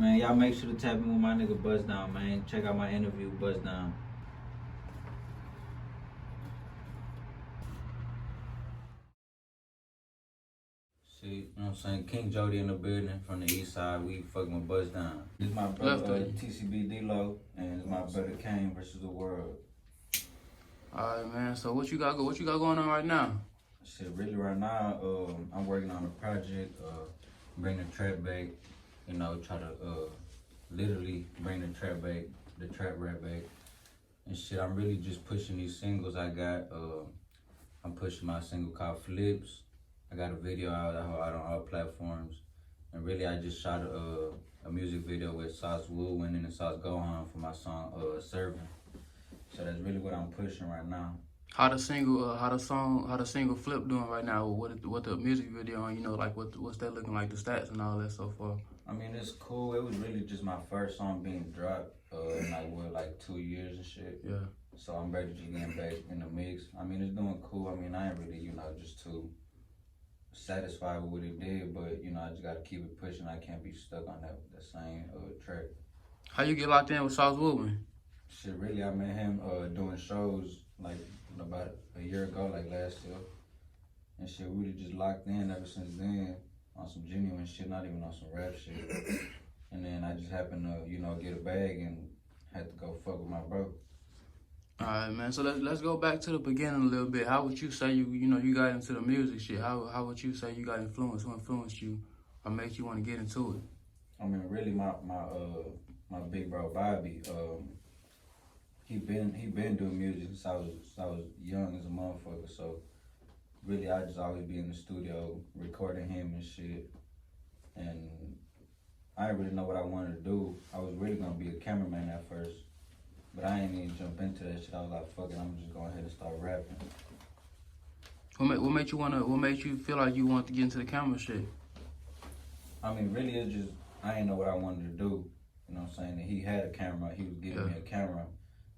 Man, y'all make sure to tap in with my nigga Busttdown, man. Check out my interview, Busttdown. See, you know what I'm saying? King Jodie in the building from the Eastside. We fucking with Busttdown. This is my brother TCB D-Lo, and it's my brother Kane versus the world. Alright, man. So what you got going on right now? Shit, really right now, I'm working on a project, bring the trap back, you know, try to literally bring the trap rap back. And shit, I'm really just pushing these singles I got. I'm pushing my single called Flips. I got a video out on all platforms. And really, I just shot a music video with Sauce Woodwind and Sauce Gohan for my song Serving. So that's really what I'm pushing right now. How the single Flip doing right now? What the music video on? You know, like what's that looking like? The stats and all that so far. I mean, it's cool. It was really just my first song being dropped in like 2 years and shit. Yeah. So I'm ready to get back in the mix. I mean, it's doing cool. I mean, I ain't really, you know, just too satisfied with what it did, but you know, I just gotta keep it pushing. I can't be stuck on that same track. How you get locked in with Sauce Woodwind? Shit, really, I met him doing shows like about a year ago, like last year. And shit, we really just locked in ever since then on some genuine shit, not even on some rap shit. And then I just happened to, you know, get a bag and had to go fuck with my bro. Alright, man. So let's go back to the beginning a little bit. How would you say you got into the music shit? How would you say you got influenced? Who influenced you or made you want to get into it? I mean, really, my big bro Bobby, he been doing music since I was young as a motherfucker. So really, I just always be in the studio recording him and shit. And I didn't really know what I wanted to do. I was really gonna be a cameraman at first, but I ain't even jump into that shit. I was like, fuck it, I'm just going ahead and start rapping. What made you feel like you wanted to get into the camera shit? I mean, really, it's just I didn't know what I wanted to do. You know what I'm saying? And he had a camera. He was giving me a camera,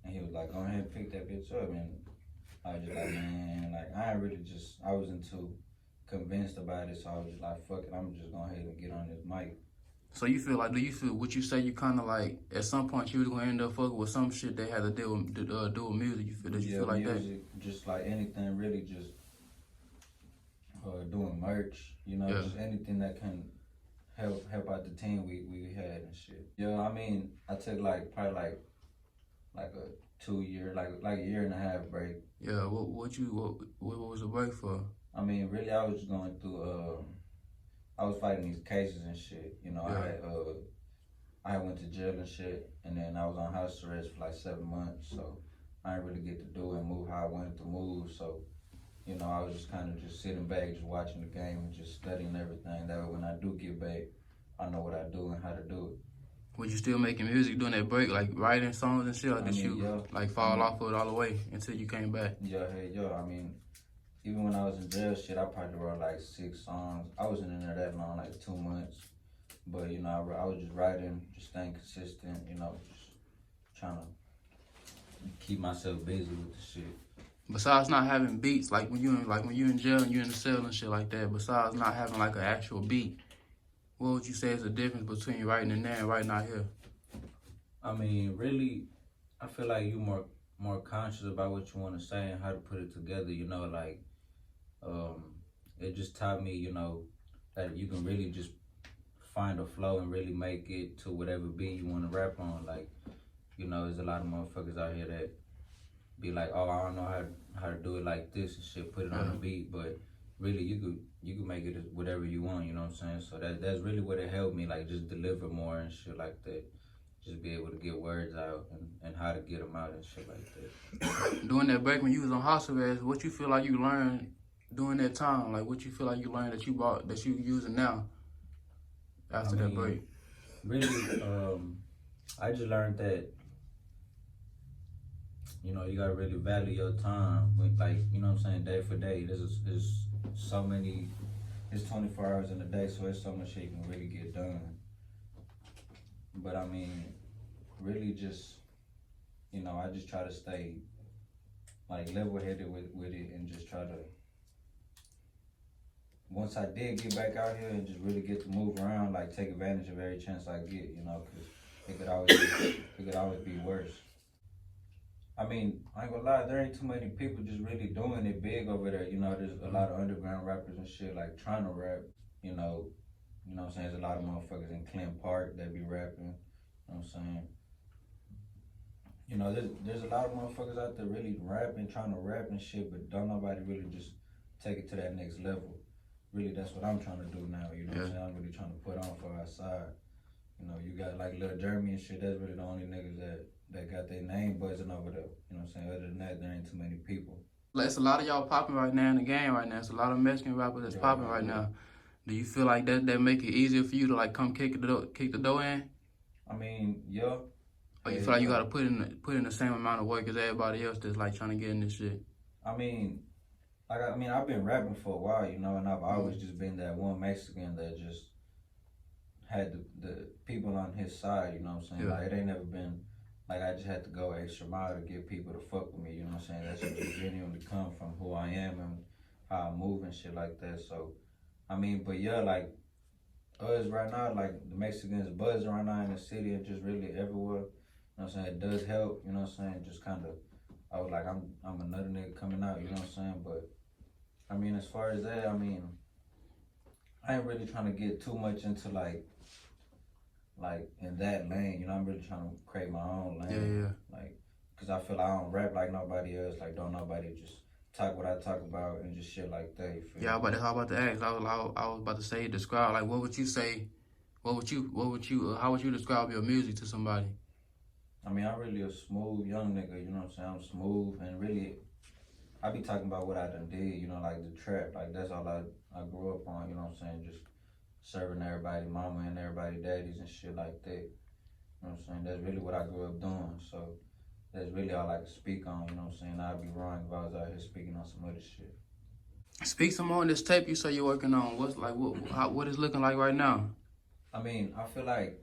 and he was like, go ahead and pick that bitch up. And I was just like, man, like I wasn't too convinced about it, so I was just like, fuck it, I'm just going ahead and get on this mic. So you feel like, would you say you kind of like, at some point you was going to end up fucking with some shit that had to do with music? Did you feel like music, that? Just like anything, really just doing merch, you know, just anything that can help out the team we had and shit. Yeah, I mean, I took probably like a 2 year, like a year and a half break. Yeah, what was the break for? I mean, really, I was going through, I was fighting these cases and shit. You know, I went to jail and shit, and then I was on house arrest for like 7 months, so I didn't really get to do and move how I wanted to move. So, you know, I was just kind of just sitting back, just watching the game and just studying everything. That way, when I do get back, I know what I do and how to do it. Was you still making music during that break, like writing songs and shit, or did you fall off of it all the way until you came back? Yeah, I mean, even when I was in jail, shit, I probably wrote like 6 songs. I wasn't in there that long, like 2 months. But, you know, I was just writing, just staying consistent, you know, just trying to keep myself busy with the shit. Besides not having beats, like when you in jail and you in the cell and shit like that, besides not having like an actual beat, what would you say is the difference between writing in there and writing out here? I mean, really, I feel like you more conscious about what you want to say and how to put it together, you know, like, it just taught me, you know, that you can really just find a flow and really make it to whatever beat you want to rap on. Like, you know, there's a lot of motherfuckers out here that be like, oh, I don't know how to do it like this and shit, put it on the beat, but really you could make it whatever you want, you know what I'm saying? So that's really what it helped me, like just deliver more and shit like that. Just be able to get words out and how to get them out and shit like that. During that break when you was on house arrest, what you feel like you learned during that time? Like what you feel like you learned that you using now after that break? Really, I just learned that, you know, you gotta really value your time with, like, you know what I'm saying, day for day. There's so many, it's 24 hours in a day, so there's so much shit you can really get done. But I mean, really just, you know, I just try to stay like level-headed with it and just try to once I did get back out here and just really get to move around, like take advantage of every chance I get, you know, because it could always be worse. I mean, I ain't gonna lie, there ain't too many people just really doing it big over there. You know, there's a lot of underground rappers and shit like trying to rap, you know. You know what I'm saying? There's a lot of motherfuckers in Clinton Park that be rapping. You know what I'm saying? You know, there's a lot of motherfuckers out there really rapping, trying to rap and shit, but don't nobody really just take it to that next level. Really, that's what I'm trying to do now. You know what I'm saying? I'm really trying to put on for our side. You know, you got like Lil Jeremy and shit. That's really the only niggas that got their name buzzing over there. You know what I'm saying? Other than that, there ain't too many people. It's a lot of y'all popping right now in the game right now. It's a lot of Mexican rappers that's popping right now. Do you feel like that make it easier for you to like come kick the door in? I mean, yeah. Or you feel like you gotta put in the same amount of work as everybody else that's like trying to get in this shit? I mean, I've been rapping for a while, you know, and I've always just been that one Mexican that just had the people on his side, you know what I'm saying? Like, it ain't never been, like, I just had to go extra mile to get people to fuck with me, you know what I'm saying? That shit just genuinely come from who I am and how I move and shit like that. So, I mean, but yeah, like, us right now, like, the Mexicans buzzing right now in the city and just really everywhere, you know what I'm saying? It does help, you know what I'm saying? Just kind of, I was like, I'm another nigga coming out, you know what I'm saying? But, I mean, as far as that, I mean, I ain't really trying to get too much into, like in that lane, you know, I'm really trying to create my own lane. Yeah. Like, cause I feel like I don't rap like nobody else. Like, don't nobody just talk what I talk about and just shit like that. You feel me? How about to ask? I was about to say, describe, like, what would you say? How would you describe your music to somebody? I mean, I'm really a smooth young nigga, you know what I'm saying? I'm smooth and really, I be talking about what I done did, you know, like the trap. Like, that's all I grew up on, you know what I'm saying? Just serving everybody mama and everybody daddies and shit like that. You know what I'm saying? That's really what I grew up doing. So that's really all I can speak on, you know what I'm saying? I'd be wrong if I was out here speaking on some other shit. Speak some more on this tape you say you're working on. What is looking like right now? I mean, I feel like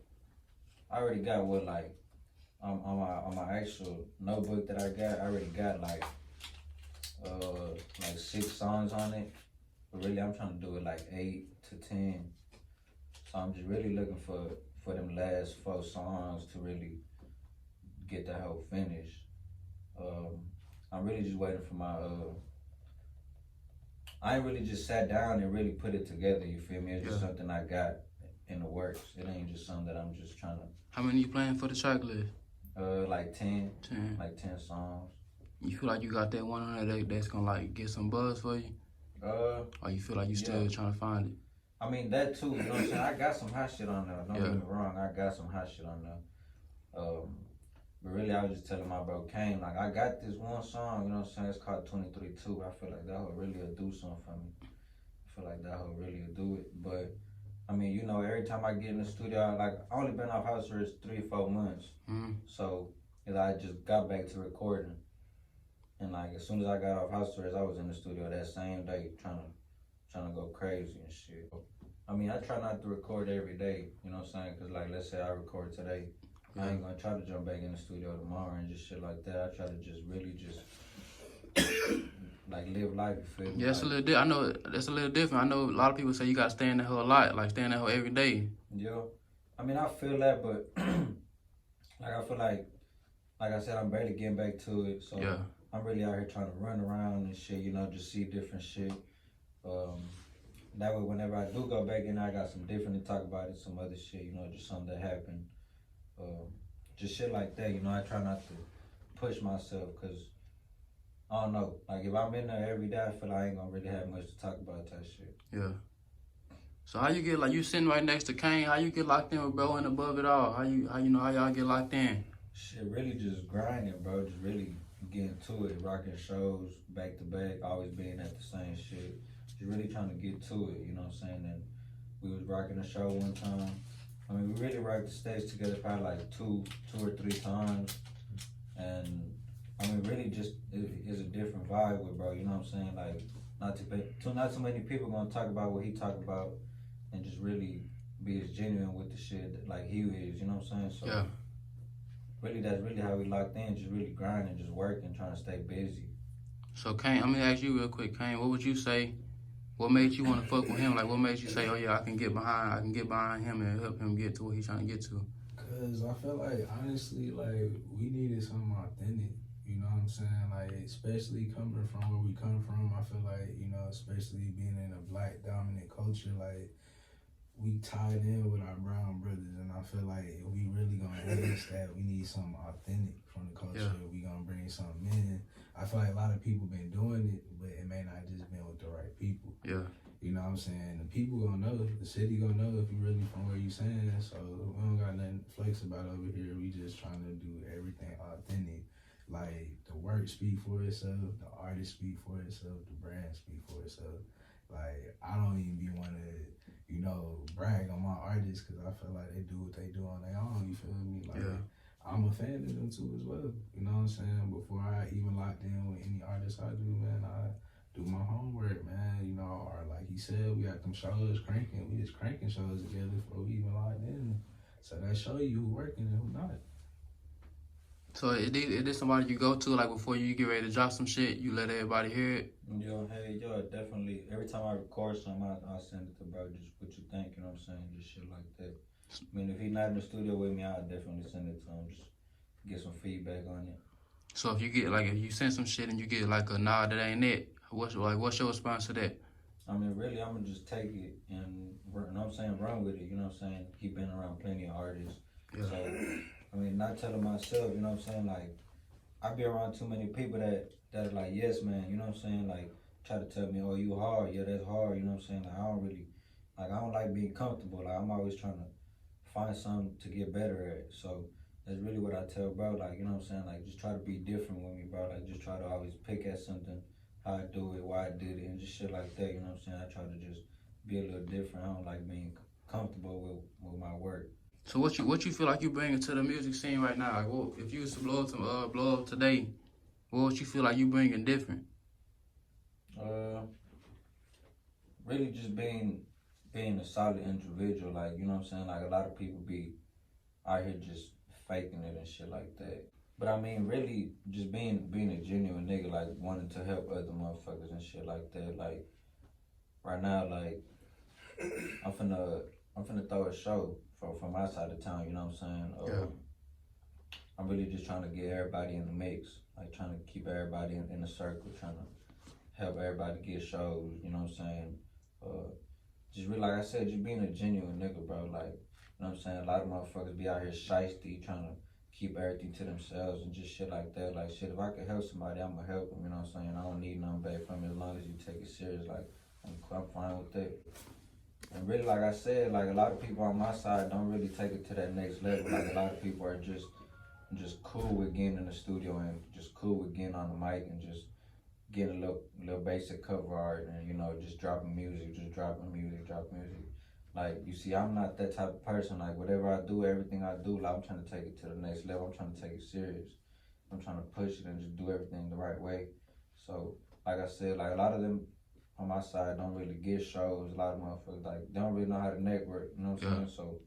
I already got what, like, on my actual notebook that I got, I already got like 6 songs on it. But really, I'm trying to do it like 8 to 10. So I'm just really looking for them last 4 songs to really get that whole finished. I'm really just waiting for my, I ain't really just sat down and really put it together, you feel me? It's just something I got in the works. It ain't just something that I'm just trying to. How many you playing for the track list? Like 10. 10. Like 10 songs. You feel like you got that one on there that's gonna like get some buzz for you? Or you feel like you still trying to find it? I mean, that too, you know what I'm saying? I got some hot shit on there. Don't get me wrong, I got some hot shit on there. But really, I was just telling my bro Kane, like, I got this one song, you know what I'm saying? It's called 23-2. I feel like that will really do something for me. I feel like that will really do it. But, I mean, you know, every time I get in the studio, I only been off house arrest 3-4 months. So, I just got back to recording. And, like, as soon as I got off house arrest, I was in the studio that same day trying to go crazy and shit. I mean, I try not to record every day, you know what I'm saying? Because, like, let's say I record today. I ain't going to try to jump back in the studio tomorrow and just shit like that. I try to just really like, live life, you feel me? Yeah, it's a little different. I know that's a little different. I know a lot of people say you got to stay in the hole a lot, like stay in the hole every day. Yeah. I mean, I feel that, but, like, I feel like I said, I'm barely getting back to it. So I'm really out here trying to run around and shit, you know, just see different shit. That way, whenever I do go back in, I got some different to talk about it, some other shit, you know, just something that happened. Just shit like that, you know, I try not to push myself, because, I don't know, like, if I'm in there every day, I feel like I ain't gonna really have much to talk about that shit. Yeah. So how you get, like, you sitting right next to Kane, how you get locked in with bro and above it all? How y'all get locked in? Shit, really just grinding, bro, just really getting to it, rocking shows back to back, always being at the same shit. Just really trying to get to it, you know what I'm saying? And we was rocking a show one time. I mean, we really rocked the stage together probably like two or three times. And I mean, really just is a different vibe with bro, you know what I'm saying? Like, not too many people gonna talk about what he talk about and just really be as genuine with the shit like he is, you know what I'm saying? So really, that's really how we locked in, just really grinding, just working, trying to stay busy. So Kane, I'm gonna ask you real quick, Kane, what would you say What made you want to fuck with him? Like, what made you say, oh yeah, I can get behind him and help him get to what he's trying to get to? Cause I feel like honestly, like we needed something authentic. You know what I'm saying? Like especially coming from where we come from, I feel like, you know, especially being in a black dominant culture, like we tied in with our brown brothers, and I feel like if we really gonna ask that, we need something authentic from the culture. Yeah. We gonna bring something in. I feel like a lot of people been doing it, but it may not just been with the right people. Yeah. You know what I'm saying? The people gonna know, the city gonna know if you really from where you saying. So we don't got nothing to flex about over here. We just trying to do everything authentic. Like the work speak for itself, the artist speak for itself, the brand speak for itself. Like I don't even be wanna, you know, brag on my artists because I feel like they do what they do on their own. You feel me? Like I'm a fan of them too as well. You know what I'm saying? Before I even locked in with any artist I do, man, I do my homework, man, you know, or like he said, we got them shows cranking. We just cranking shows together before we even locked in. So that show you who working and who not. So is this somebody you go to, like, before you get ready to drop some shit, you let everybody hear it? Yo, definitely. Every time I record something, I'll send it to bro, just what you think, you know what I'm saying? Just shit like that. I mean, if he's not in the studio with me, I'll definitely send it to him, just get some feedback on it. So if you get, like, if you send some shit and you get, like, a nah, that ain't it, what's your response to that? I mean, really, I'm gonna just take it and, you know what I'm saying, run with it, you know what I'm saying? He been around plenty of artists. Yeah. So, I mean, not telling myself, you know what I'm saying, like, I be around too many people that are like, yes, man, you know what I'm saying, like, try to tell me, oh, you hard, yeah, that's hard, you know what I'm saying, like, I don't like being comfortable, like, I'm always trying to find something to get better at, so that's really what I tell bro, like, you know what I'm saying, like, just try to be different with me, bro, like, just try to always pick at something, how I do it, why I did it, and just shit like that, you know what I'm saying, I try to just be a little different, I don't like being comfortable with my work. So what you feel like you bringing to the music scene right now? Like, well, if you was to blow up today, what would you feel like you bringing different? Really just being a solid individual, like, you know what I'm saying, like, a lot of people be out here just faking it and shit like that. But I mean, really just being a genuine nigga, like, wanting to help other motherfuckers and shit like that. Like, right now, like, I'm finna throw a show from my side of town, you know what I'm saying? I'm really just trying to get everybody in the mix, like, trying to keep everybody in the circle, trying to help everybody get shows, you know what I'm saying? Just really, like I said, just being a genuine nigga, bro, like, you know what I'm saying? A lot of motherfuckers be out here shiesty, trying to keep everything to themselves and just shit like that. Like, shit, if I could help somebody, I'ma help them, you know what I'm saying? I don't need nothing back from it as long as you take it serious, like, I'm fine with that. And really, like I said, like, a lot of people on my side don't really take it to that next level. Like, a lot of people are just cool with getting in the studio and just cool with getting on the mic and just getting a little basic cover art and, you know, just dropping music. Like, you see, I'm not that type of person. Like, whatever I do, everything I do, like, I'm trying to take it to the next level. I'm trying to take it serious. I'm trying to push it and just do everything the right way. So, like I said, like, a lot of them on my side don't really get shows. A lot of motherfuckers, like, they don't really know how to network, you know what I'm saying? So,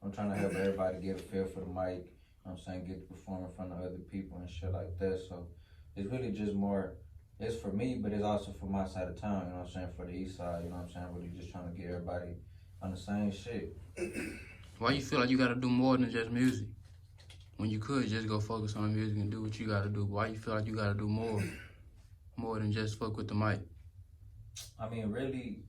I'm trying to help everybody get a feel for the mic, you know what I'm saying, get to perform in front of other people and shit like that. So, it's really just more, it's for me, but it's also for my side of town, you know what I'm saying, for the east side, you know what I'm saying, really just trying to get everybody on the same shit. Why you feel like you gotta do more than just music? When you could just go focus on the music and do what you gotta do. Why you feel like you gotta do more than just fuck with the mic? I mean, really,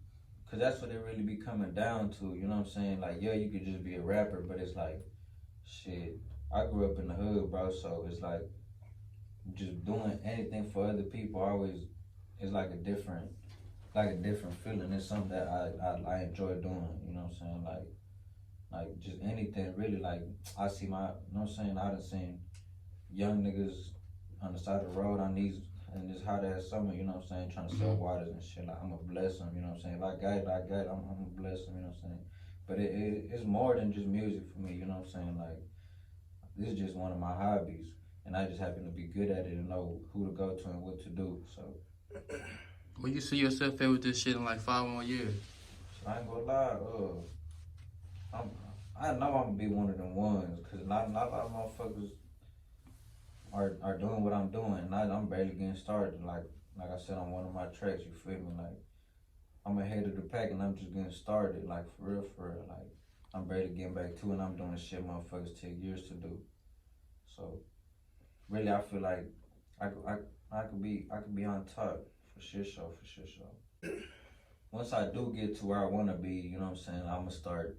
because that's what it really be coming down to, you know what I'm saying? Like, yeah, you could just be a rapper, but it's like, shit, I grew up in the hood, bro, so it's like, just doing anything for other people always is like a different feeling. It's something that I enjoy doing, you know what I'm saying? Like just anything really, like I see you know what I'm saying, I done seen young niggas on the side of the road on these in this hot ass summer, you know what I'm saying, trying to sell waters and shit. Like, I'ma bless them, you know what I'm saying? If I got it, I'm gonna bless them, you know what I'm saying? But it's more than just music for me, you know what I'm saying? Like, this is just one of my hobbies, and I just happen to be good at it and know who to go to and what to do, so. Where you see yourself at with this shit in like 5 more years? I ain't gonna lie, I know I'm gonna be one of them ones, cause not a lot of motherfuckers are doing what I'm doing, and I'm barely getting started. Like I said on one of my tracks, you feel me? Like, I'm ahead of the pack and I'm just getting started, like for real, like I'm ready to get back to it and I'm doing shit motherfuckers take years to do. So really I feel like I could be on top for sure. Once I do get to where I wanna be, you know what I'm saying, I'ma start,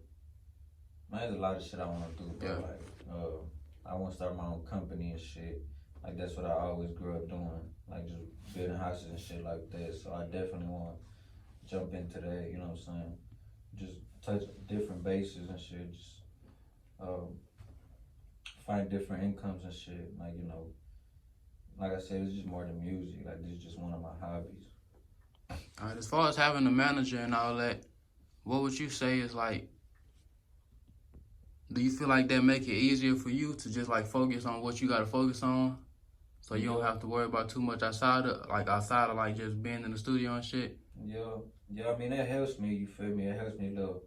man, there's a lot of shit I wanna do, bro. Like I wanna start my own company and shit. Like that's what I always grew up doing. Like just building houses and shit like that. So I definitely wanna jump into that, you know what I'm saying? Just touch different bases and shit, just find different incomes and shit. Like, you know, like I said, it's just more than music. Like this is just one of my hobbies. All right, as far as having a manager and all that, what would you say is like, do you feel like that make it easier for you to just like focus on what you gotta focus on? So you don't have to worry about too much outside of like just being in the studio and shit? Yeah, I mean, that helps me, you feel me? It helps me to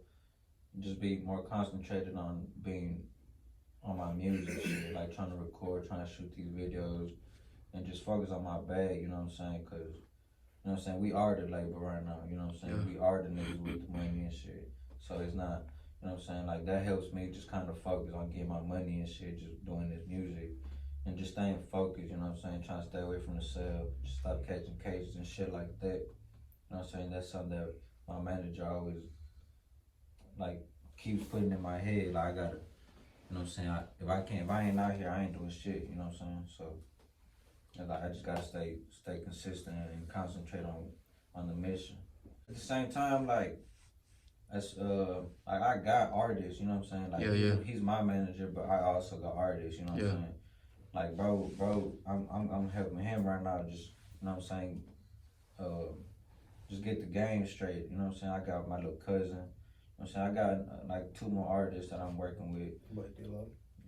just be more concentrated on being on my music shit, like trying to record, trying to shoot these videos, and just focus on my bag, you know what I'm saying? Cause, you know what I'm saying, we are the label right now, you know what I'm saying? Yeah. We are the niggas with the money and shit. So it's not, you know what I'm saying, like that helps me just kind of focus on getting my money and shit, just doing this music. And just staying focused, you know what I'm saying, trying to stay away from the cell, just stop catching cases and shit like that. You know what I'm saying? That's something that my manager always, like, keeps putting in my head. Like, I gotta, you know what I'm saying? If I ain't out here, I ain't doing shit, you know what I'm saying? So, like, I just gotta stay consistent and concentrate on the mission. At the same time, like, I got artists, you know what I'm saying? Like, he's my manager, but I also got artists, you know what I'm saying? Like, bro, I'm helping him right now, just, you know what I'm saying? Just get the game straight, you know what I'm saying? I got my little cousin, you know what I'm saying? I got like 2 more artists that I'm working with.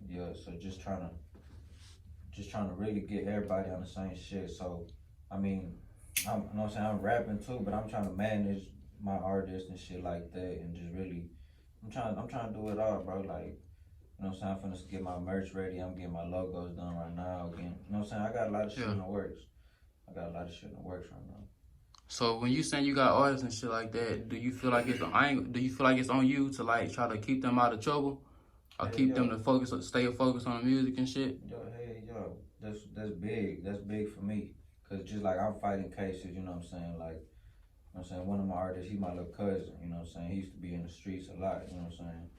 Yeah, so just trying to really get everybody on the same shit. So, I mean, you know what I'm saying? I'm rapping too, but I'm trying to manage my artists and shit like that, and just really, I'm trying to do it all, bro. Like, you know what I'm saying? I'm finna get my merch ready. I'm getting my logos done right now again. You know what I'm saying? I got a lot of shit in the works. right now. So when you saying you got artists and shit like that, do you feel like it's on you to like try to keep them out of trouble, or keep them to stay focused on the music and shit? That's big. That's big for me, cause just like I'm fighting cases, you know what I'm saying? Like, you know what I'm saying? One of my artists, he's my little cousin. You know what I'm saying? He used to be in the streets a lot. You know what I'm saying?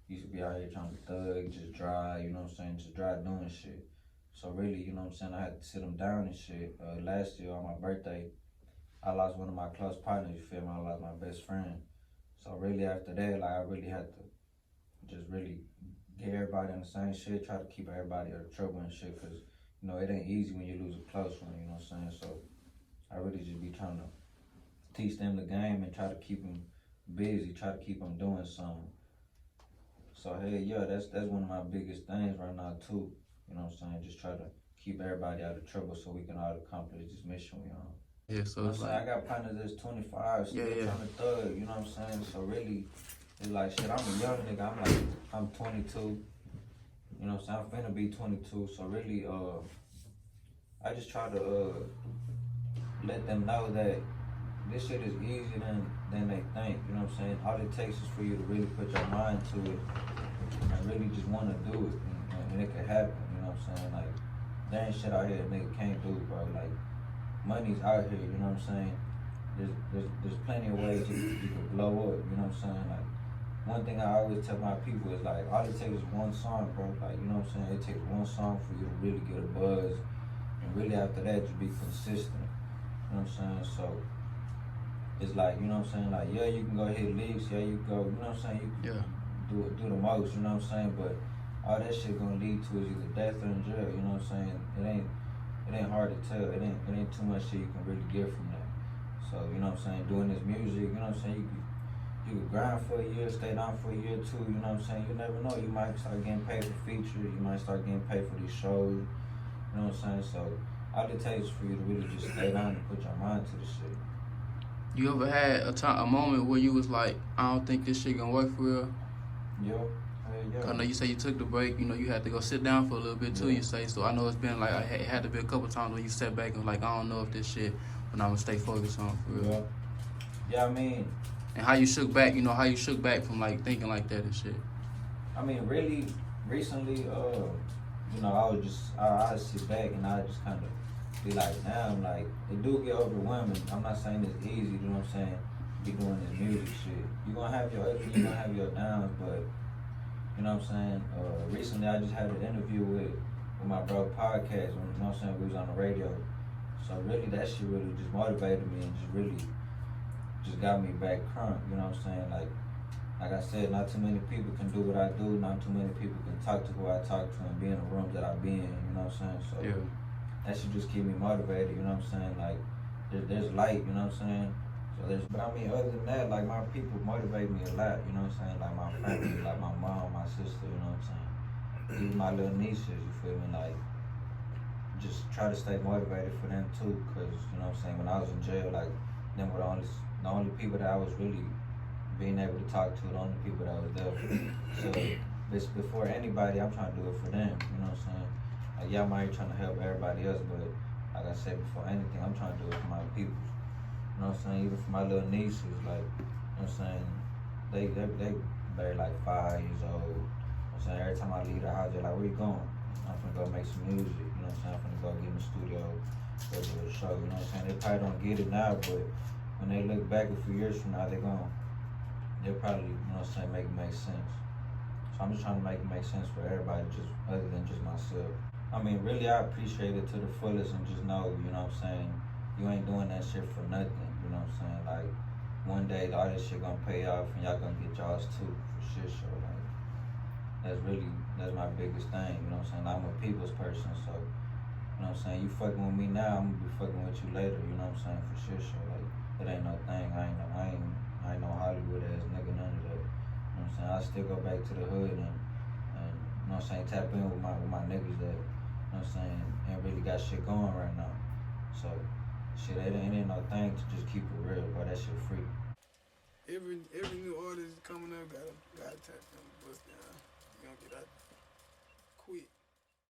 He used to be out here trying to thug, just drive. You know what I'm saying? Just drive doing shit. So really, you know what I'm saying? I had to sit him down and shit. Last year on my birthday, I lost one of my close partners, you feel me? I lost my best friend. So really after that, like I really had to just really get everybody on the same shit, try to keep everybody out of trouble and shit, cause you know, it ain't easy when you lose a close one, you know what I'm saying? So I really just be trying to teach them the game and try to keep them busy, try to keep them doing something. So hey, that's one of my biggest things right now too, you know what I'm saying? Just try to keep everybody out of trouble so we can all accomplish this mission we on. Yeah, so you know what I'm saying? I got partners that's 25, still trying to thug, you know what I'm saying? So really, it's like, shit, I'm a young nigga, I'm 22, you know what I'm saying? I'm finna be 22, so really, I just try to let them know that this shit is easier than they think, you know what I'm saying? All it takes is for you to really put your mind to it and really just want to do it, and it can happen, you know what I'm saying? Like, there ain't shit out here that nigga can't do, bro. Like, money's out here, you know what I'm saying? There's plenty of ways you can blow up, you know what I'm saying? Like, one thing I always tell my people is like, all it takes is one song, bro. Like, you know what I'm saying? It takes one song for you to really get a buzz, and really after that, just be consistent, you know what I'm saying? So, it's like, you know what I'm saying? Like, yeah, you can go hit leagues, yeah, you go, you know what I'm saying? You can do the most, you know what I'm saying? But all that shit gonna lead to is either death or in jail, you know what I'm saying? It ain't hard to tell. It ain't too much shit you can really get from that. So, you know what I'm saying? Doing this music, you know what I'm saying? You could grind for a year, stay down for a year too, you know what I'm saying? You never know. You might start getting paid for features. You might start getting paid for these shows. You know what I'm saying? So, all it takes is for you to really just stay down and put your mind to the shit. You ever had a moment where you was like, I don't think this shit gonna work for real? Yeah. I know you say you took the break, you know, you had to go sit down for a little bit too, you say. So I know it's been like, it had to be a couple times when you sat back and like, I don't know if this shit, but I'm gonna stay focused on for real. Yeah, I mean, And how you shook back, how you shook back from like thinking like that and shit. I mean, really, recently, I was just, I sit back and I just kind of be like, damn, like, it do get overwhelming. I'm not saying it's easy, you know what I'm saying? Be doing this music shit. You gonna have your ups and you gonna have your downs, but, you know what I'm saying? Recently, I just had an interview with my bro podcast, you know what I'm saying? We was on the radio. So really, that shit really just motivated me and just really just got me back crunk, you know what I'm saying? Like I said, not too many people can do what I do. Not too many people can talk to who I talk to and be in the rooms that I be in. You know what I'm saying? So Yeah. that should just keep me motivated. You know what I'm saying? Like there's light. You know what I'm saying? But I mean, other than that, like my people motivate me a lot. You know what I'm saying? Like my family, like my mom, my sister. You know what I'm saying? Even my little nieces. You feel me? Like just try to stay motivated for them too. Cause you know what I'm saying? When I was in jail, like them were the only people that I was really being able to talk to, the only people that was there. So before anybody, I'm trying to do it for them. You know what I'm saying? Like yeah, I'm out here trying to help everybody else, but like I said before anything, I'm trying to do it for my people. You know what I'm saying? Even for my little nieces, like you know what I'm saying, they barely like 5 years old. You know what I'm saying? Every time I leave the house, they're like, where you going? I'm finna go make some music. You know what I'm saying? I'm finna go get in the studio, go do a show. You know what I'm saying? They probably don't get it now, but when they look back a few years from now, they'll probably, you know what I'm saying, make it make sense. So I'm just trying to make it make sense for everybody, just other than just myself. I mean, really, I appreciate it to the fullest and just know, you know what I'm saying, you ain't doing that shit for nothing, you know what I'm saying? Like, one day, all this shit gonna pay off and y'all gonna get y'all's too, for shit show. Like, that's my biggest thing, you know what I'm saying? I'm a people's person, so, you know what I'm saying, you fucking with me now, I'm gonna be fucking with you later, you know what I'm saying, for shit show. Like, it ain't no thing, I ain't no Hollywood ass nigga, none of that. You know what I'm saying? I still go back to the hood and you know what I'm saying, tap in with my niggas that, you know what I'm saying, ain't really got shit going right now. So shit, it ain't no thing to just keep it real, but that shit free. Every new artist coming up gotta tap in, bust down. You gonna get out quick.